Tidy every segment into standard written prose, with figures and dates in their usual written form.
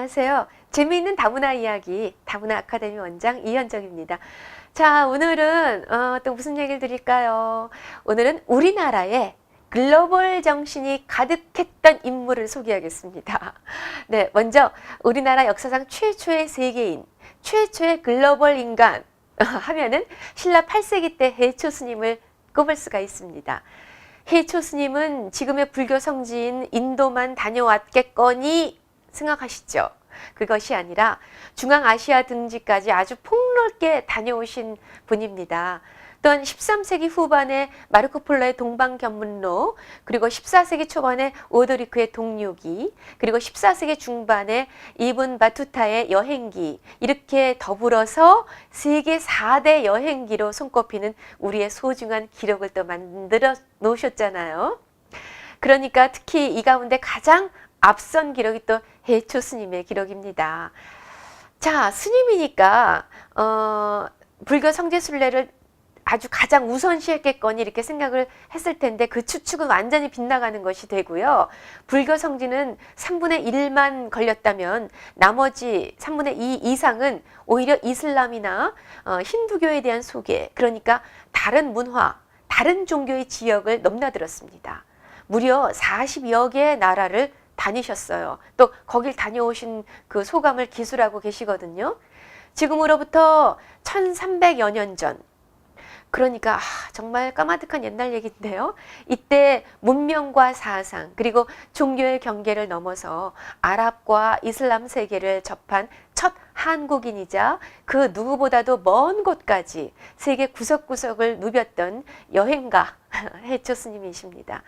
안녕하세요. 재미있는 다문화 이야기, 다문화 아카데미 원장 이현정입니다. 자, 오늘은 또 무슨 얘기를 드릴까요? 오늘은 우리나라에 글로벌 정신이 가득했던 인물을 소개하겠습니다. 네, 먼저 우리나라 역사상 최초의 세계인, 최초의 글로벌 인간 하면은 신라 8세기 때 해초 스님을 꼽을 수가 있습니다. 해초 스님은 지금의 불교 성지인 인도만 다녀왔겠거니 생각하시죠? 그것이 아니라 중앙아시아 등지까지 아주 폭넓게 다녀오신 분입니다. 또한 13세기 후반에 마르코 폴로의 동방견문로, 그리고 14세기 초반에 오도리크의 동료기, 그리고 14세기 중반에 이븐 바투타의 여행기, 이렇게 더불어서 세계 4대 여행기로 손꼽히는 우리의 소중한 기록을 또 만들어 놓으셨잖아요. 그러니까 특히 이 가운데 가장 앞선 기록이 또 해초 스님의 기록입니다. 자, 스님이니까 불교 성지 순례를 아주 가장 우선시했겠거니 이렇게 생각을 했을 텐데 그 추측은 완전히 빗나가는 것이 되고요. 불교 성지는 3분의 1만 걸렸다면 나머지 3분의 2 이상은 오히려 이슬람이나 힌두교에 대한 소개, 그러니까 다른 문화, 다른 종교의 지역을 넘나들었습니다. 무려 40여 개의 나라를 다니셨어요. 또 거길 다녀오신 그 소감을 기술하고 계시거든요. 지금으로부터 1300여 년 전, 그러니까 정말 까마득한 옛날 얘기인데요. 이때 문명과 사상 그리고 종교의 경계를 넘어서 아랍과 이슬람 세계를 접한 첫 한국인이자 그 누구보다도 먼 곳까지 세계 구석구석을 누볐던 여행가 해초 스님이십니다.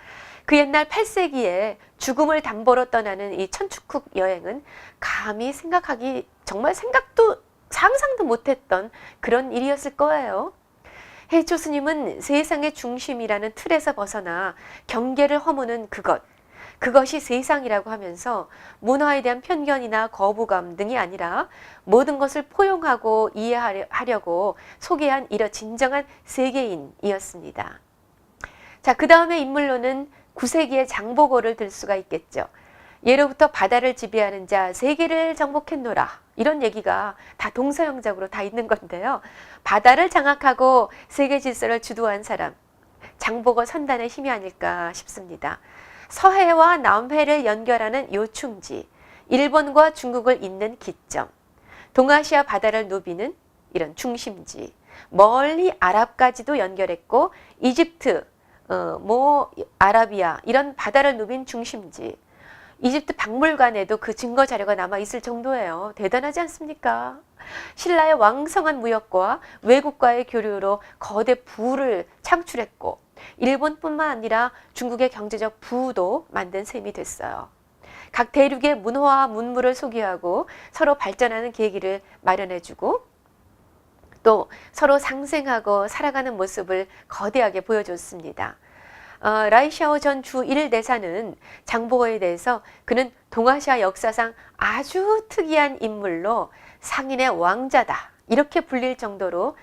그 옛날 8세기에 죽음을 담보로 떠나는 이 천축국 여행은 감히 생각하기 정말 상상도 못했던 그런 일이었을 거예요. 해초 스님은 세상의 중심이라는 틀에서 벗어나 경계를 허무는 그것이 세상이라고 하면서 문화에 대한 편견이나 거부감 등이 아니라 모든 것을 포용하고 이해하려고 소개한 이런 진정한 세계인이었습니다. 자, 그 다음에 인물로는 9세기의 장보고를 들 수가 있겠죠. 예로부터 바다를 지배하는 자 세계를 정복했노라, 이런 얘기가 다 동서영작으로 다 있는 건데요. 바다를 장악하고 세계 질서를 주도한 사람, 장보고 선단의 힘이 아닐까 싶습니다. 서해와 남해를 연결하는 요충지, 일본과 중국을 잇는 기점, 동아시아 바다를 누비는 이런 중심지, 멀리 아랍까지도 연결했고 이집트, 아라비아 이런 바다를 누빈 중심지, 이집트 박물관에도 그 증거 자료가 남아 있을 정도예요. 대단하지 않습니까? 신라의 왕성한 무역과 외국과의 교류로 거대 부를 창출했고 일본뿐만 아니라 중국의 경제적 부도 만든 셈이 됐어요. 각 대륙의 문화와 문물을 소개하고 서로 발전하는 계기를 마련해주고 또 서로 상생하고 살아가는 모습을 거대하게 보여줬습니다. 라이샤오 전 주 1대사는 장보고에 대해서 그는 동아시아 역사상 아주 특이한 인물로 상인의 왕자다, 이렇게 불릴 정도로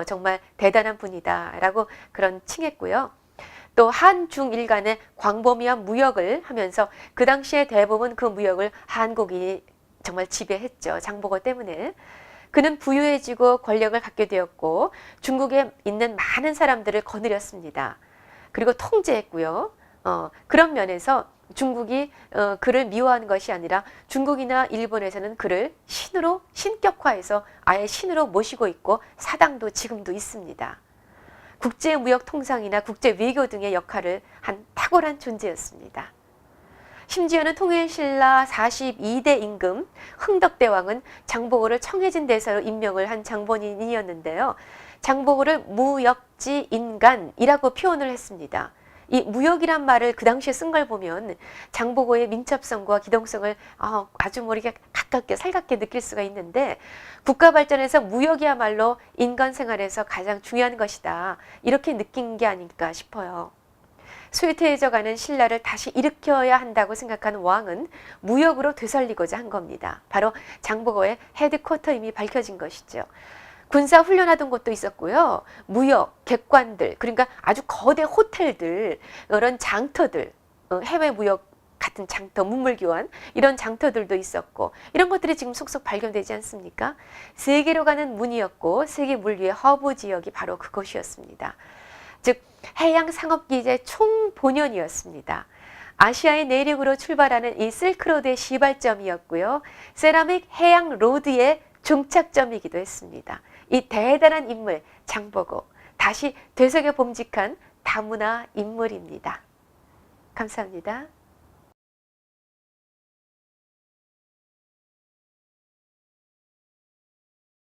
정말 대단한 분이다 라고 그런 칭했고요. 또 한중일 간의 광범위한 무역을 하면서 그 당시에 대부분 그 무역을 한국이 정말 지배했죠. 장보고 때문에. 그는 부유해지고 권력을 갖게 되었고 중국에 있는 많은 사람들을 거느렸습니다. 그리고 통제했고요. 그런 면에서 중국이 그를 미워하는 것이 아니라 중국이나 일본에서는 그를 신으로 신격화해서 아예 신으로 모시고 있고 사당도 지금도 있습니다. 국제무역 통상이나 국제 외교 등의 역할을 한 탁월한 존재였습니다. 심지어는 통일신라 42대 임금 흥덕대왕은 장보고를 청해진 대사로 임명을 한 장본인이었는데요. 장보고를 무역지 인간이라고 표현을 했습니다. 이 무역이란 말을 그 당시에 쓴 걸 보면 장보고의 민첩성과 기동성을 아주 모르게 가깝게 살갑게 느낄 수가 있는데, 국가 발전에서 무역이야말로 인간 생활에서 가장 중요한 것이다, 이렇게 느낀 게 아닐까 싶어요. 쇠퇴해져가는 신라를 다시 일으켜야 한다고 생각한 왕은 무역으로 되살리고자 한 겁니다. 바로 장보고의 헤드쿼터임이 밝혀진 것이죠. 군사 훈련하던 곳도 있었고요. 무역, 객관들, 그러니까 아주 거대 호텔들, 이런 장터들, 해외 무역 같은 장터, 문물교환 이런 장터들도 있었고 이런 것들이 지금 속속 발견되지 않습니까? 세계로 가는 문이었고 세계 물류의 허브 지역이 바로 그곳이었습니다. 즉 해양 상업기지의 총본연이었습니다. 아시아의 내륙으로 출발하는 이 실크로드의 시발점이었고요. 세라믹 해양 로드의 종착점이기도 했습니다. 이 대단한 인물 장보고 다시 되새겨 봄직한 다문화 인물입니다. 감사합니다.